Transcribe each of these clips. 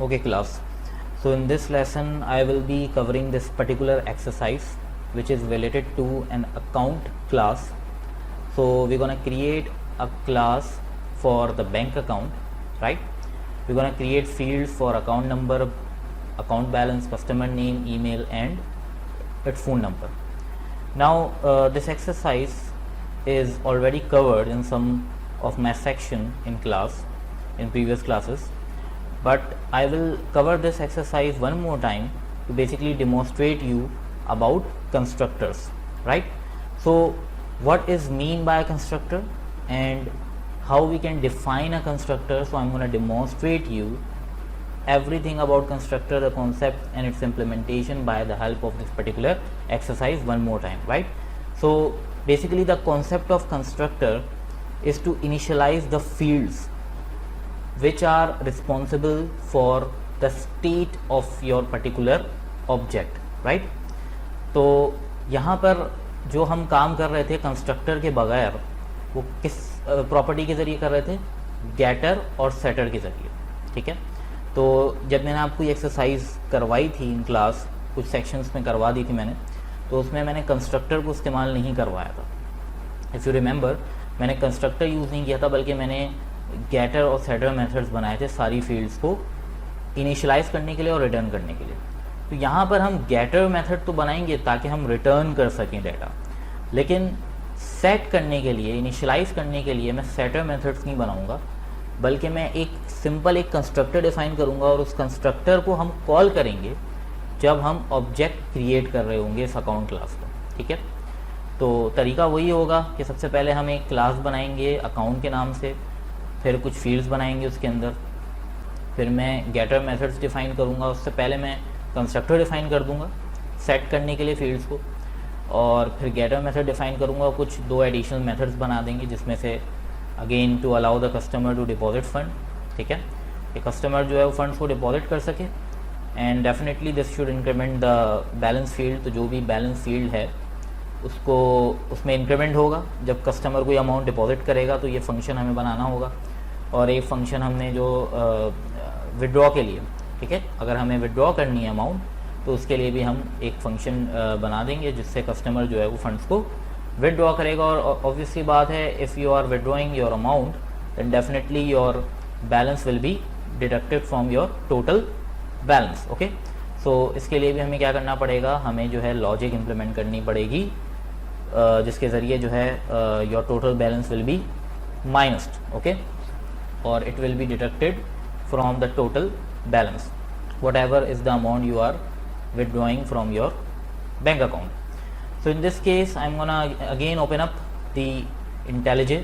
Okay class, so in this lesson I will be covering this particular exercise which is related to an account class. So we're gonna create a class for the bank account, right? We're gonna create fields for account number, account balance, customer name, email and its phone number. Now this exercise is already covered in some of my section in class, in previous classes, but I will cover this exercise one more time to basically demonstrate you about constructors, right? So what is mean by a constructor and how we can define a constructor. So I'm going to demonstrate you everything about constructor, the concept and its implementation by the help of this particular exercise one more time, right? So basically the concept of constructor is to initialize the fields which are responsible for the state of your particular object, right? तो यहाँ पर जो हम काम कर रहे थे constructor के बगैर, वो किस प्रॉपर्टी के ज़रिए कर रहे थे, गेटर और सेटर के ज़रिए, ठीक है? तो जब मैंने आपको ये एक्सरसाइज करवाई थी इन क्लास, कुछ सेक्शंस में करवा दी थी मैंने, तो उसमें मैंने कंस्ट्रक्टर को इस्तेमाल नहीं करवाया था. इफ़ यू रिमेंबर, मैंने कंस्ट्रक्टर यूज़ नहीं किया था, बल्कि मैंने गेटर और सेटर मेथड्स बनाए थे सारी फील्ड्स को इनिशियलाइज करने के लिए और रिटर्न करने के लिए. तो यहाँ पर हम गेटर मेथड तो बनाएंगे ताकि हम रिटर्न कर सकें डेटा, लेकिन सेट करने के लिए, इनिशियलाइज करने के लिए मैं सेटर मेथड्स नहीं बनाऊंगा, बल्कि मैं एक सिंपल एक कंस्ट्रक्टर डिफाइन करूंगा और उस कंस्ट्रक्टर को हम कॉल करेंगे जब हम ऑब्जेक्ट क्रिएट कर रहे होंगे इस अकाउंट क्लास को, ठीक है? तो तरीका वही होगा कि सबसे पहले हम एक क्लास बनाएंगे अकाउंट के नाम से, फिर कुछ फील्ड्स बनाएंगे उसके अंदर, फिर मैं गेटर मेथड्स डिफ़ाइन करूँगा. उससे पहले मैं कंस्ट्रक्टर डिफ़ाइन कर दूँगा सेट करने के लिए फील्ड्स को, और फिर गेटर मेथड डिफ़ाइन करूँगा. कुछ दो एडिशनल मेथड्स बना देंगे जिसमें से again to allow the customer to deposit fund, ठीक है? कि कस्टमर जो है वो फंड्स को डिपॉजिट कर सके, and definitely this should increment the balance field. तो जो भी बैलेंस फील्ड है उसको उसमें इंक्रीमेंट होगा जब कस्टमर कोई अमाउंट डिपॉजिट करेगा. तो ये फंक्शन हमें बनाना होगा. और एक फंक्शन हमने जो विड्रॉ के लिए, ठीक है, अगर हमें विड्रॉ करनी है अमाउंट तो उसके लिए भी हम एक फंक्शन बना देंगे जिससे कस्टमर जो है वो फंड्स को विड्रॉ करेगा. और ऑब्वियसली बात है, if you are withdrawing your amount then definitely your balance will be deducted from your total balance. Okay, so इसके लिए भी हमें क्या करना पड़ेगा, हमें जो है लॉजिक इम्प्लीमेंट करनी पड़ेगी जिसके ज़रिए जो है your total balance will be minused, okay, और it will be deducted from the total balance whatever is the amount you are withdrawing from your bank account. So in this case I'm gonna again open up the IntelliJ,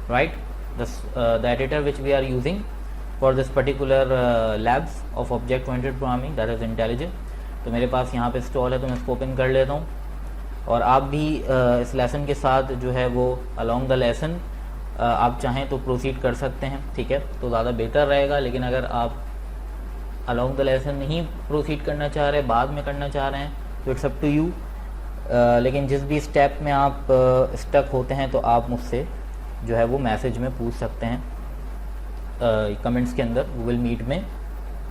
right, the editor which we are using for this particular labs of object oriented programming, that is IntelliJ. तो मेरे पास यहाँ पे install है तो मैं इसको open कर लेता हूँ. और आप भी इस लेसन के साथ जो है वो अलोंग द लेसन आप चाहें तो प्रोसीड कर सकते हैं, ठीक है? तो ज़्यादा बेहतर रहेगा. लेकिन अगर आप अलोंग द लेसन नहीं प्रोसीड करना चाह रहे, बाद में करना चाह रहे हैं, तो इट्स अप टू यू. लेकिन जिस भी स्टेप में आप स्टक होते हैं तो आप मुझसे जो है वो मैसेज में पूछ सकते हैं कमेंट्स के अंदर, गूगल मीट में,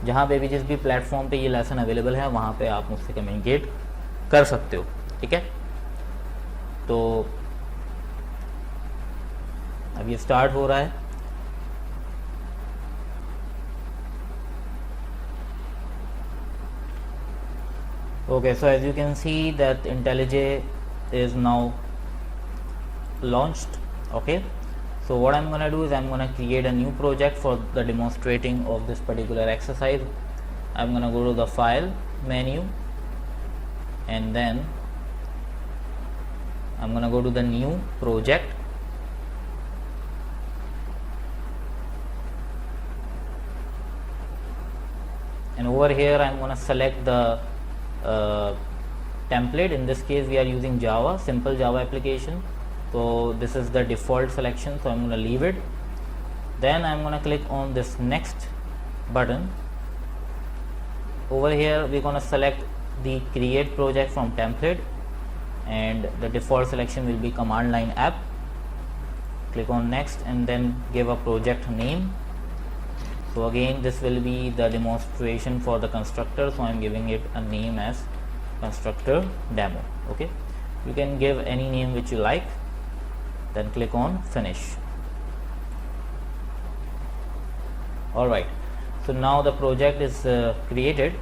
जहाँ पे भी जिस भी प्लेटफॉर्म पे ये लेसन अवेलेबल है वहाँ पे आप मुझसे कम्युनिकेट कर सकते हो, ठीक है? तो अब ये स्टार्ट हो रहा है. Okay, so as you can see that IntelliJ is now launched. Okay, so what I'm gonna do is I'm gonna create a new project for the demonstrating of this particular exercise. I'm gonna go to the file menu and then I'm gonna go to the new project. And over here I'm gonna select the template. In this case we are using Java, simple Java application, so this is the default selection, so I'm going to leave it. Then I'm going to click on this next button. Over here we're going to select the create project from template, and the default selection will be command line app. Click on next and then give a project name. So again this will be the demonstration for the constructor, so I am giving it a name as constructor demo. Okay, you can give any name which you like, then click on finish. Alright, so now the project is created.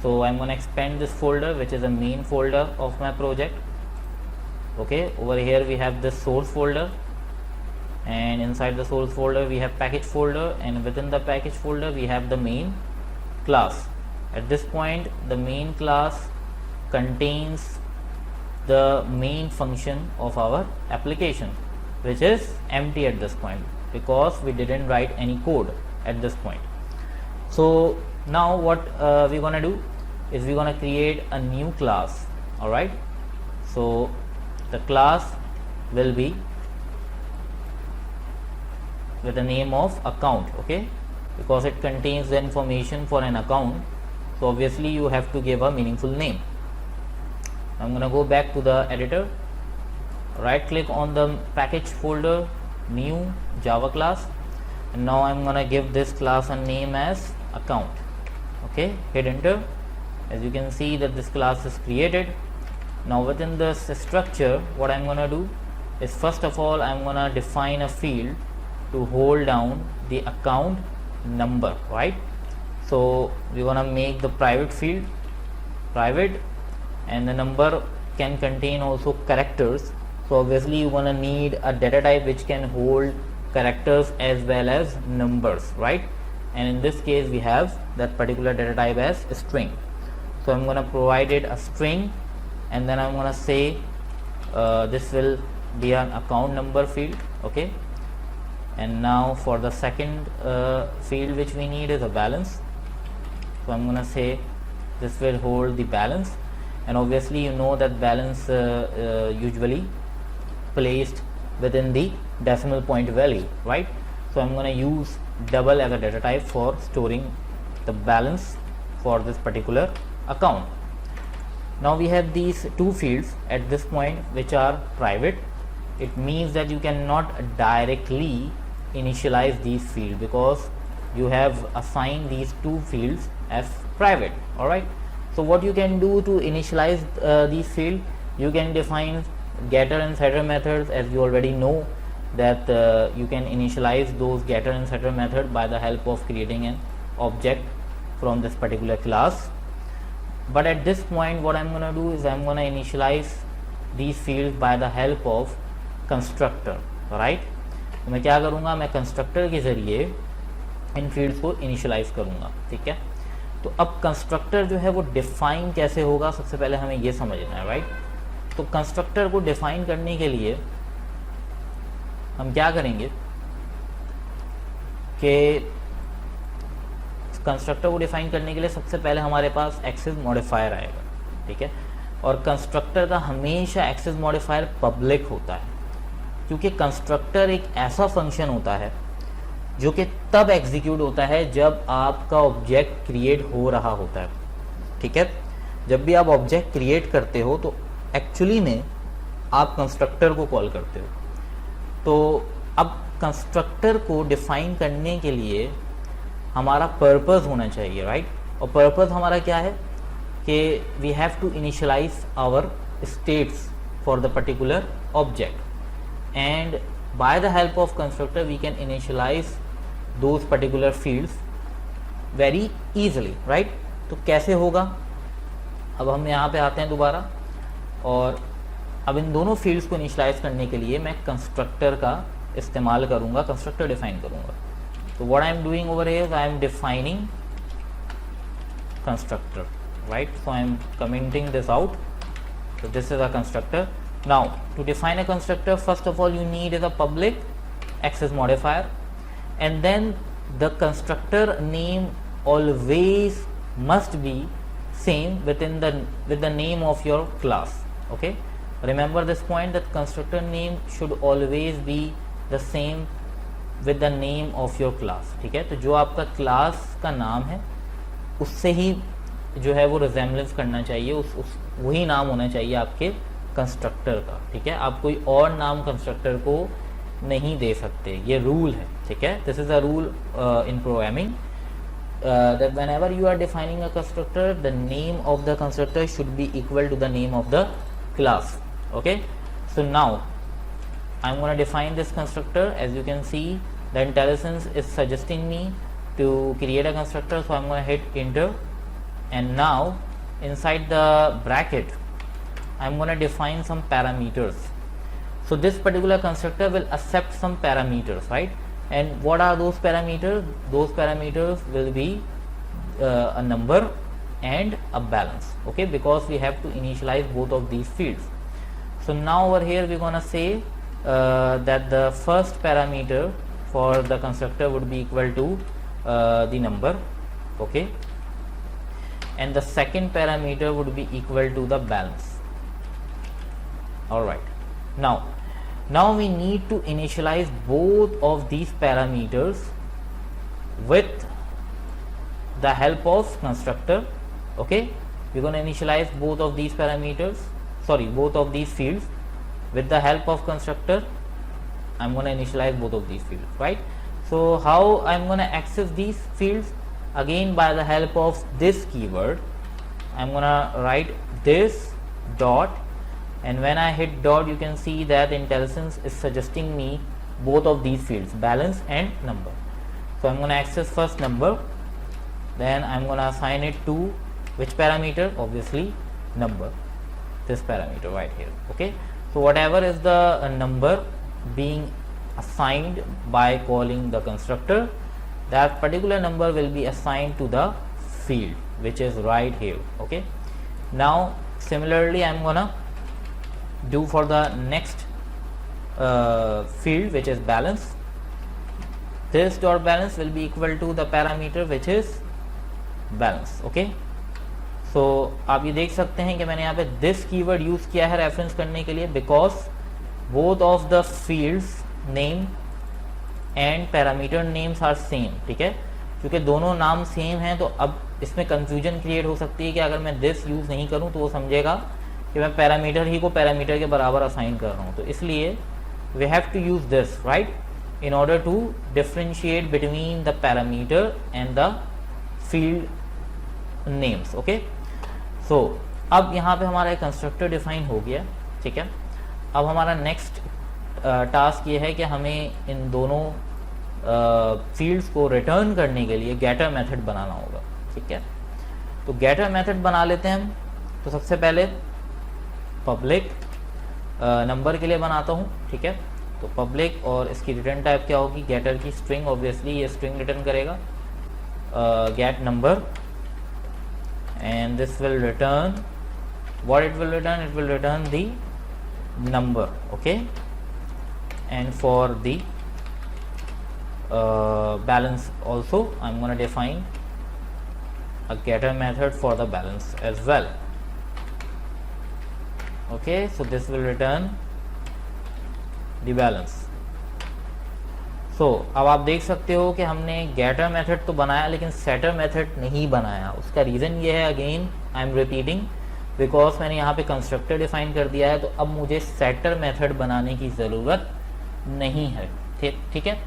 So I'm going to expand this folder, which is a main folder of my project. Okay, over here we have this source folder, and inside the source folder we have package folder, and within the package folder we have the main class. At this point the main class contains the main function of our application, which is empty at this point because we didn't write any code at this point. So now what we're gonna do is we're gonna create a new class. Alright, so the class will be with the name of account. Okay, because it contains the information for an account, so obviously you have to give a meaningful name. I'm gonna go back to the editor, right click on the package folder, new Java class, and now I'm gonna give this class a name as account. Okay, hit enter. As you can see that this class is created. Now within this structure, what I'm gonna do is, first of all I'm gonna define a field to hold down the account number, right? So we're gonna make the private field private, and the number can contain also characters. So obviously you gonna need a data type which can hold characters as well as numbers, right? And in this case we have that particular data type as a string. So I'm gonna provide it a string, and then I'm gonna say this will be an account number field. Okay, and now for the second field which we need is a balance. So I'm gonna say this will hold the balance, and obviously you know that balance usually placed within the decimal point value, right? So I'm gonna use double as a data type for storing the balance for this particular account. Now we have these two fields at this point which are private. It means that you cannot directly initialize these fields because you have assigned these two fields as private. Alright, so what you can do to initialize these fields, you can define getter and setter methods. As you already know that you can initialize those getter and setter method by the help of creating an object from this particular class. But at this point what I'm gonna do is I'm gonna initialize these fields by the help of constructor, right? तो मैं क्या करूँगा, मैं constructor के ज़रिए इन fields को initialise करूँगा. ठीक है, तो अब कंस्ट्रक्टर जो है वो डिफाइन कैसे होगा, सबसे पहले हमें ये समझना है, राइट? तो कंस्ट्रक्टर को डिफाइन करने के लिए हम क्या करेंगे कि कंस्ट्रक्टर को डिफाइन करने के लिए सबसे पहले हमारे पास एक्सेस मॉडिफायर आएगा. ठीक है, और कंस्ट्रक्टर का हमेशा एक्सेस मॉडिफायर पब्लिक होता है, क्योंकि कंस्ट्रक्टर एक ऐसा फंक्शन होता है जो कि तब एग्जीक्यूट होता है जब आपका ऑब्जेक्ट क्रिएट हो रहा होता है. ठीक है, जब भी आप ऑब्जेक्ट क्रिएट करते हो तो एक्चुअली में आप कंस्ट्रक्टर को कॉल करते हो. तो अब कंस्ट्रक्टर को डिफाइन करने के लिए हमारा पर्पस होना चाहिए, राइट? और पर्पस हमारा क्या है कि we have to initialise our states for the particular object, and by the help of constructor we can initialize those particular fields very easily, right? तो कैसे होगा, अब हम यहाँ पे आते हैं दोबारा, और अब इन दोनों फील्ड्स को इनिशियलाइज करने के लिए मैं कंस्ट्रक्टर का इस्तेमाल करूँगा, कंस्ट्रक्टर डिफाइन करूँगा. तो what I am doing over here, I am defining constructor, right? So I am commenting this out. So this is a constructor. Now to define a constructor, first of all you need is a public access modifier, and then the constructor name always must be same with the name of your class. Okay, remember this point, that constructor name should always be the same with the name of your class. ठीक है, तो जो आपका class का नाम है उससे ही जो है वो रिजेम्बलेंस करना चाहिए, उस वही नाम होना चाहिए आपके कंस्ट्रक्टर का. ठीक है, आप कोई और नाम कंस्ट्रक्टर को नहीं दे सकते, ये रूल है, ठीक है। This is a rule in programming that whenever you are defining a constructor, the name of the constructor should be equal to the name of the class. Okay, so now I'm going to define this constructor. As you can see, the IntelliSense is suggesting me to create a constructor, so I'm going to hit enter, and now inside the bracket I'm going to define some parameters. So this particular constructor will accept some parameters, right? And what are those parameters? Those parameters will be a number and a balance, okay, because we have to initialize both of these fields. So now over here we're gonna say that the first parameter for the constructor would be equal to the number, okay, and the second parameter would be equal to the balance. All right, now we need to initialize both of these parameters with the help of constructor. Okay, we're going to initialize both of these parameters, both of these fields with the help of constructor. I'm going to initialize both of these fields, right? So how I'm going to access these fields? Again, by the help of this keyword, I'm going to write this dot, and when I hit dot, you can see that IntelliSense is suggesting me both of these fields, balance and number. So I'm going to access first number, then I'm going to assign it to which parameter? Obviously number, this parameter right here. Okay, so whatever is the number being assigned by calling the constructor, that particular number will be assigned to the field which is right here. Okay, now similarly I'm gonna do for the next field, which is balance. This dot balance will be equal to the parameter which is balance. Okay, so आप ये देख सकते हैं कि मैंने यहाँ पे this keyword use किया है रेफरेंस करने के लिए, because both of the fields name and parameter names are same. ठीक है, क्योंकि दोनों नाम सेम हैं, तो अब इसमें कंफ्यूजन क्रिएट हो सकती है कि अगर मैं this यूज नहीं करूँ तो वो समझेगा कि मैं पैरामीटर ही को पैरामीटर के बराबर असाइन कर रहा हूँ. तो इसलिए we have to use this, right, in order to differentiate between the parameter and the field names. Okay, so अब यहाँ पे हमारा एक कंस्ट्रक्टर डिफाइन हो गया. ठीक है, अब हमारा नेक्स्ट टास्क ये है कि हमें इन दोनों फील्ड्स को रिटर्न करने के लिए गेटर मेथड बनाना होगा. ठीक है, तो गेटर मेथड बना लेते हैं हम. तो सबसे पहले पब्लिक नंबर के लिए बनाता हूँ. ठीक है, तो पब्लिक, और इसकी रिटर्न टाइप क्या होगी? गेटर की स्ट्रिंग. ऑब्वियसली ये स्ट्रिंग रिटर्न करेगा, get number, and this will return what it will return? It will return the number. Okay, and for the balance also I'm going to define a getter method for the balance as well. Okay, so this will return the balance. So अब आप देख सकते हो कि हमने getter method तो बनाया लेकिन setter method नहीं बनाया. उसका रीज़न ये है, again I am repeating, because मैंने यहाँ पे कंस्ट्रक्टर डिफाइन कर दिया है, तो अब मुझे सेटर मेथड बनाने की ज़रूरत नहीं है. ठीक है,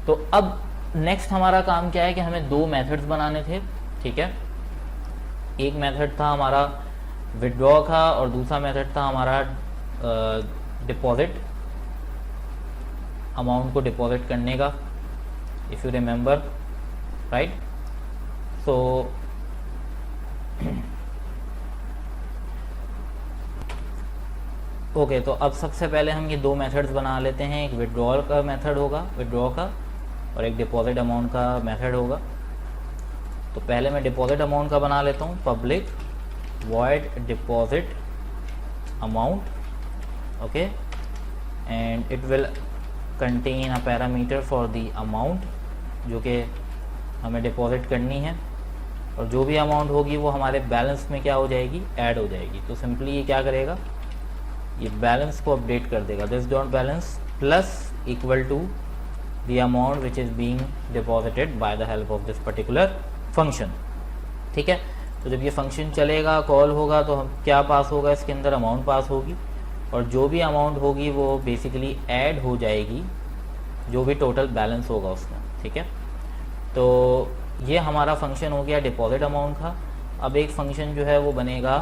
तो अब नेक्स्ट हमारा काम क्या है कि हमें दो मेथड्स बनाने थे. ठीक है, एक मेथड था हमारा विड्रॉ का और दूसरा मेथड था हमारा डिपॉजिट, अमाउंट को डिपॉजिट करने का, if you remember, right. So okay, तो अब सबसे पहले हम ये दो मेथड्स बना लेते हैं. एक विड्रॉल का मेथड होगा, विड्रॉ का, और एक डिपॉजिट अमाउंट का मेथड होगा. तो पहले मैं डिपॉजिट अमाउंट का बना लेता हूँ. Public void deposit amount. Okay, and it will contain a parameter for the amount जो कि हमें डिपॉजिट करनी है, और जो भी अमाउंट होगी वो हमारे बैलेंस में क्या हो जाएगी? ऐड हो जाएगी. तो सिंपली ये क्या करेगा? ये बैलेंस को अपडेट कर देगा. This dot balance plus equal to the amount which is being deposited by the help of this particular function. ठीक है, तो जब ये फंक्शन चलेगा, कॉल होगा, तो हम क्या पास होगा? इसके अंदर अमाउंट पास होगी, और जो भी अमाउंट होगी वो बेसिकली ऐड हो जाएगी जो भी टोटल बैलेंस होगा उसमें, ठीक है। तो ये हमारा फंक्शन हो गया डिपॉजिट अमाउंट का। अब एक फंक्शन जो है वो बनेगा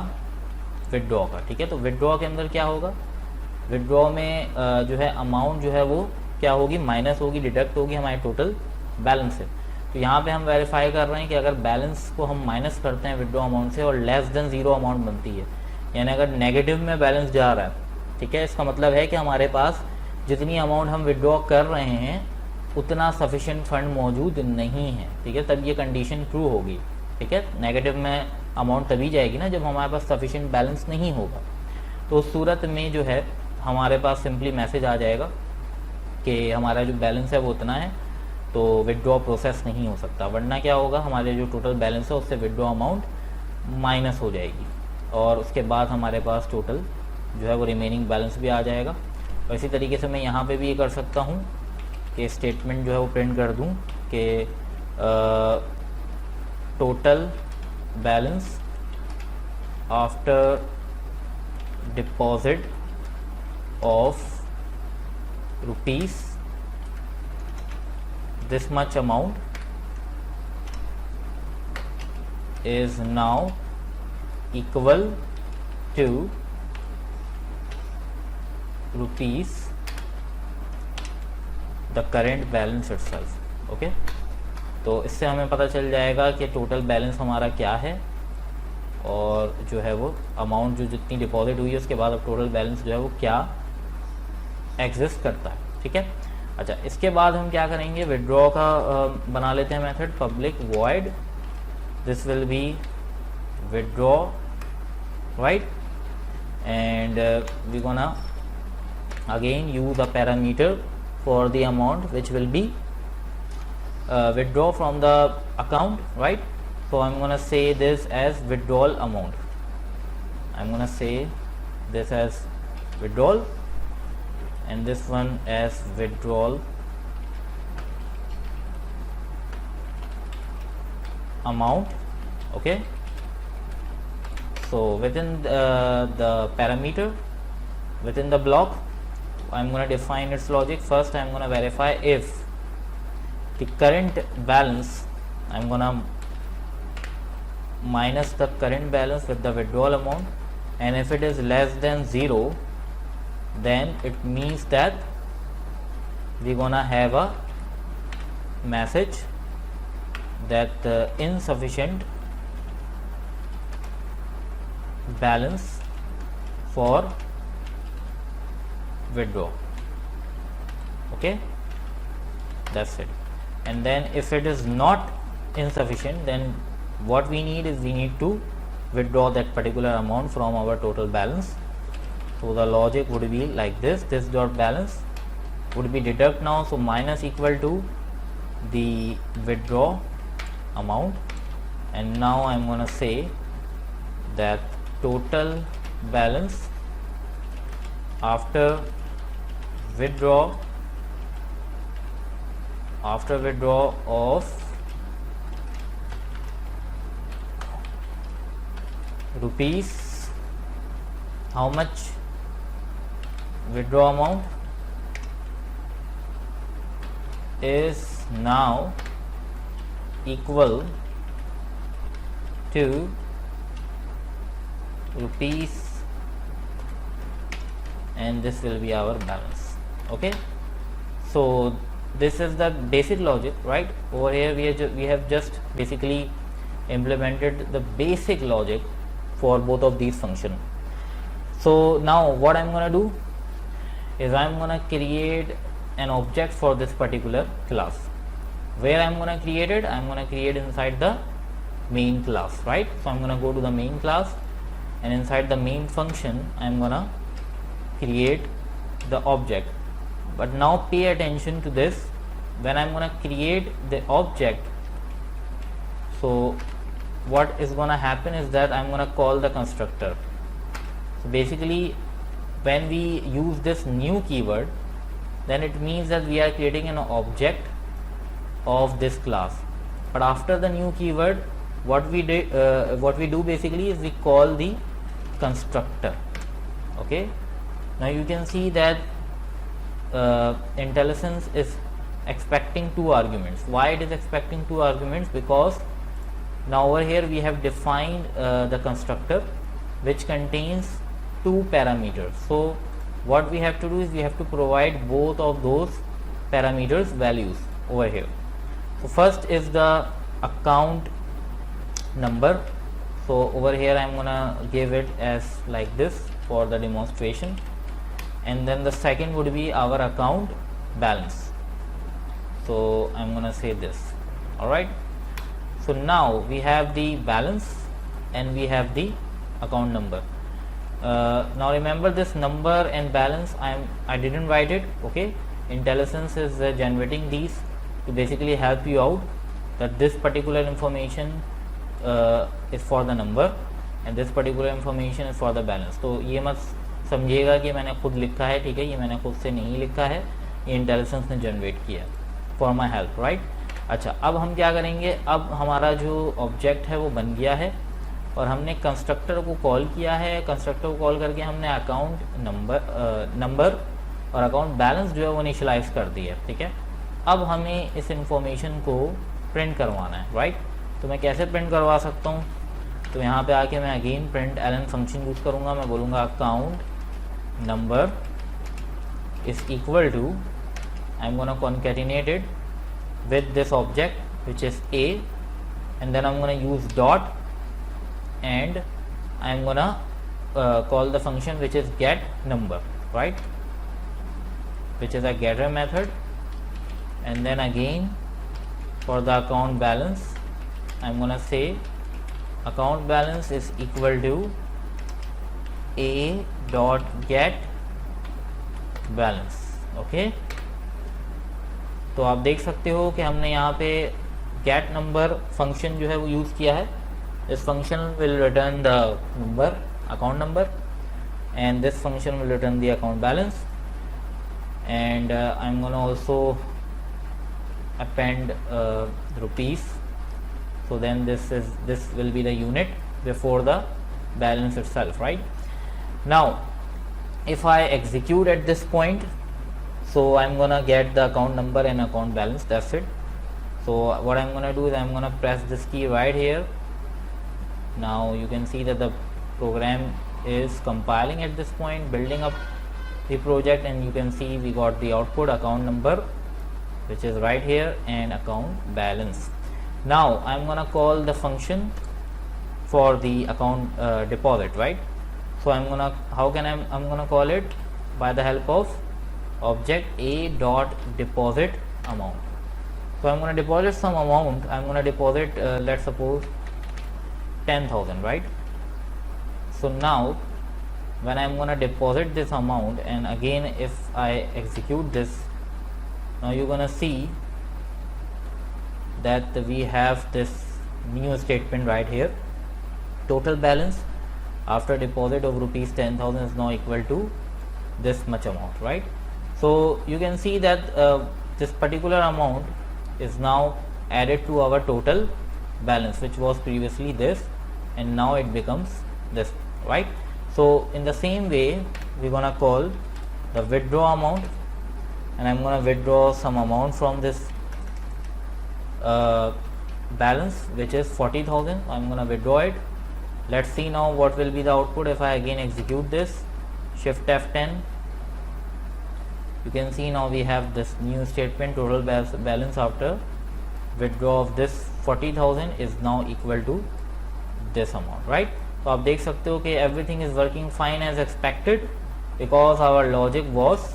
विड्रॉ का, ठीक है। तो विड्रॉ के अंदर क्या होगा, विड्रॉ में जो है अमाउंट जो है वो क्या होगी, माइनस होगी, डिडक्ट होगी हमारे टोटल बैलेंस से। तो यहाँ पे हम वेरीफाई कर रहे हैं कि अगर बैलेंस को हम माइनस करते हैं विड्रॉ अमाउंट से और लेस देन ज़ीरो अमाउंट बनती है, यानी अगर नेगेटिव में बैलेंस जा रहा है, ठीक है, इसका मतलब है कि हमारे पास जितनी अमाउंट हम विड्रॉ कर रहे हैं उतना सफिशिएंट फंड मौजूद नहीं है, ठीक है, तब ये कंडीशन ट्रू होगी, ठीक है। नेगेटिव में अमाउंट तभी जाएगी ना जब हमारे पास सफिशिएंट बैलेंस नहीं होगा। तो उस सूरत में जो है हमारे पास सिंपली मैसेज आ जाएगा कि हमारा जो बैलेंस है वो उतना है, तो विड्रॉ प्रोसेस नहीं हो सकता, वरना क्या होगा, हमारे जो टोटल बैलेंस है उससे विड्रॉ अमाउंट माइनस हो जाएगी और उसके बाद हमारे पास टोटल जो है वो रिमेनिंग बैलेंस भी आ जाएगा। और इसी तरीके से मैं यहाँ पे भी ये कर सकता हूँ कि स्टेटमेंट जो है वो प्रिंट कर दूँ कि total balance after deposit of rupees this much amount is now equal to rupees the current balance itself, okay। तो इससे हमें पता चल जाएगा कि टोटल बैलेंस हमारा क्या है और जो है वो अमाउंट जो जितनी डिपॉजिट हुई है उसके बाद अब टोटल बैलेंस जो है वो क्या एग्जिस्ट करता है, ठीक है। अच्छा, इसके बाद हम क्या करेंगे, विड्रॉ का बना लेते हैं method public void, this will be withdraw, right, and we gonna again use a parameter for the amount which will be withdraw from the account, right? So I'm gonna say this as withdrawal amount. I'm gonna say this as withdrawal and this one as withdrawal amount, okay. So within the parameter, within the block, I'm gonna define its logic. First I'm gonna verify if the current balance, I'm gonna minus the current balance with the withdrawal amount, and if it is less than 0 then it means that we gonna have a message that insufficient balance for withdraw, okay, that's it. And then if it is not insufficient, then what we need is we need to withdraw that particular amount from our total balance. So the logic would be like this dot balance would be deduct now, so minus equal to the withdraw amount, and now I'm gonna say that total balance after withdraw of rupees, how much withdraw amount is now equal to rupees, and this will be our balance, okay. So this is the basic logic, right? Over here we have just basically implemented the basic logic for both of these functions. So now what I'm gonna do is I'm gonna create an object for this particular class. Where I'm gonna create it? I'm gonna create inside the main class, right? So I'm gonna go to the main class, and inside the main function I'm gonna create the object. But now pay attention to this, when I'm gonna create the object, so what is gonna happen is that I'm gonna call the constructor. So basically when we use this new keyword, then it means that we are creating an object of this class. But after the new keyword, what we do basically is we call the constructor, okay. Now you can see that IntelliSense is expecting two arguments. Why it is expecting two arguments? Because now over here we have defined the constructor which contains two parameters. So what we have to do is we have to provide both of those parameters values over here. So first is the account number. So over here I'm gonna give it as like this for the demonstration, and then the second would be our account balance. So I'm gonna say this. Alright, so now we have the balance and we have the account number. Now remember, this number and balance I didn't write it. Okay, IntelliSense is generating these to basically help you out that this particular information is for the number and this particular information is for the balance. तो ये मत समझिएगा कि मैंने खुद लिखा है, ठीक है, ये मैंने खुद से नहीं लिखा है, ये IntelliSense ने जनरेट किया फॉर माई हेल्प, राइट। अच्छा, अब हम क्या करेंगे, अब हमारा जो ऑब्जेक्ट है वो बन गया है और हमने कंस्ट्रक्टर को कॉल किया है। कंस्ट्रक्टर को कॉल करके हमने अकाउंट नंबर और अकाउंट बैलेंस जो है वो इनिशियलाइज कर दिया है, ठीक है। अब हमें इस इंफॉर्मेशन को प्रिंट करवाना है, राइट। तो मैं कैसे प्रिंट करवा सकता हूँ, तो यहाँ पे आके मैं अगेन प्रिंट एलन फंक्शन यूज़ करूँगा। मैं बोलूँगा account number is equal to, I am gonna concatenate it with this object which is A, and then I'm going to use dot and I'm going to call the function which is get number, right, which is a getter method. And then again for the account balance I'm going to say account balance is equal to A dot get balance. Okay, तो आप देख सकते हो कि हमने यहाँ पे gate number function जो है वो यूज़ किया है. This function will return the number, account number, and this function will return the account balance, and I'm gonna also append rupees. So then this will be the unit before the balance itself, right? Now if I execute at this point, so I'm gonna get the account number and account balance, that's it. So what I'm gonna do is I'm gonna press this key right here. Now you can see that the program is compiling at this point, building up the project, and you can see we got the output account number, which is right here, and account balance. Now I'm gonna call the function for the account deposit, right? So I'm gonna call it by the help of object a dot deposit amount. So I'm gonna deposit some amount. I'm gonna deposit let's suppose 10,000, right? So now when I'm gonna deposit this amount, and again if I execute this, now you're gonna see that we have this new statement right here. Total balance after deposit of rupees 10,000 is now equal to this much amount, right? So you can see that this particular amount is now added to our total balance, which was previously this, and now it becomes this, right? So in the same way we're gonna call the withdraw amount, and I'm gonna withdraw some amount from this balance, which is 40,000. I'm gonna withdraw it. Let's see now what will be the output if I again execute this, shift F10. You can see now we have this new statement, total balance after withdraw of this 40,000 is now equal to this amount, right? तो आप देख सकते हो कि everything is working fine as expected because our logic was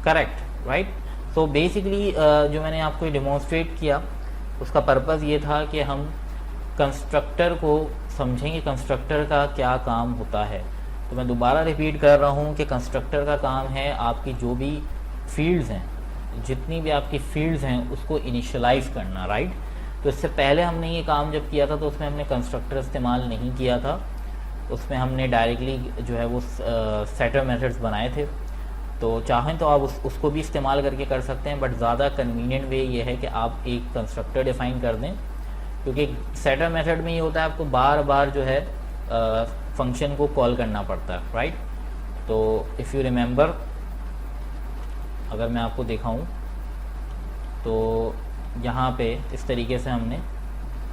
correct, right? So basically जो मैंने आपको demonstrate किया उसका पर्पज़ ये था कि हम कंस्ट्रक्टर को समझेंगे, कंस्ट्रक्टर का क्या काम होता है. तो मैं दोबारा रिपीट कर रहा हूँ कि कंस्ट्रक्टर का काम है आपकी जो भी फील्ड्स हैं, जितनी भी आपकी फील्ड्स हैं उसको इनिशियलाइज करना, राइट? तो इससे पहले हमने ये काम जब किया था तो उसमें हमने कंस्ट्रक्टर इस्तेमाल नहीं किया था, उसमें हमने डायरेक्टली जो है वो सेटर मेथड्स बनाए थे. तो चाहें तो आप उसको भी इस्तेमाल करके कर सकते हैं, बट ज़्यादा कन्वीनियंट वे ये है कि आप एक कंस्ट्रक्टर डिफ़ाइन कर दें, क्योंकि सेटर मेथड में ये होता है आपको बार बार जो है फंक्शन को कॉल करना पड़ता है, राइट? तो इफ़ यू रिमेंबर, अगर मैं आपको दिखाऊं तो यहाँ पे इस तरीके से हमने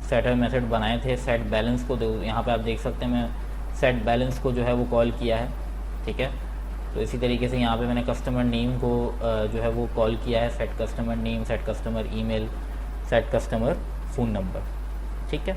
सेटर मेथड बनाए थे। सेट बैलेंस को यहाँ पे आप देख सकते हैं मैं सेट बैलेंस को जो है वो कॉल किया है, ठीक है। तो इसी तरीके से यहाँ पे मैंने कस्टमर नेम को जो है वो कॉल किया है, set customer name, set customer email, set customer phone number, ठीक है।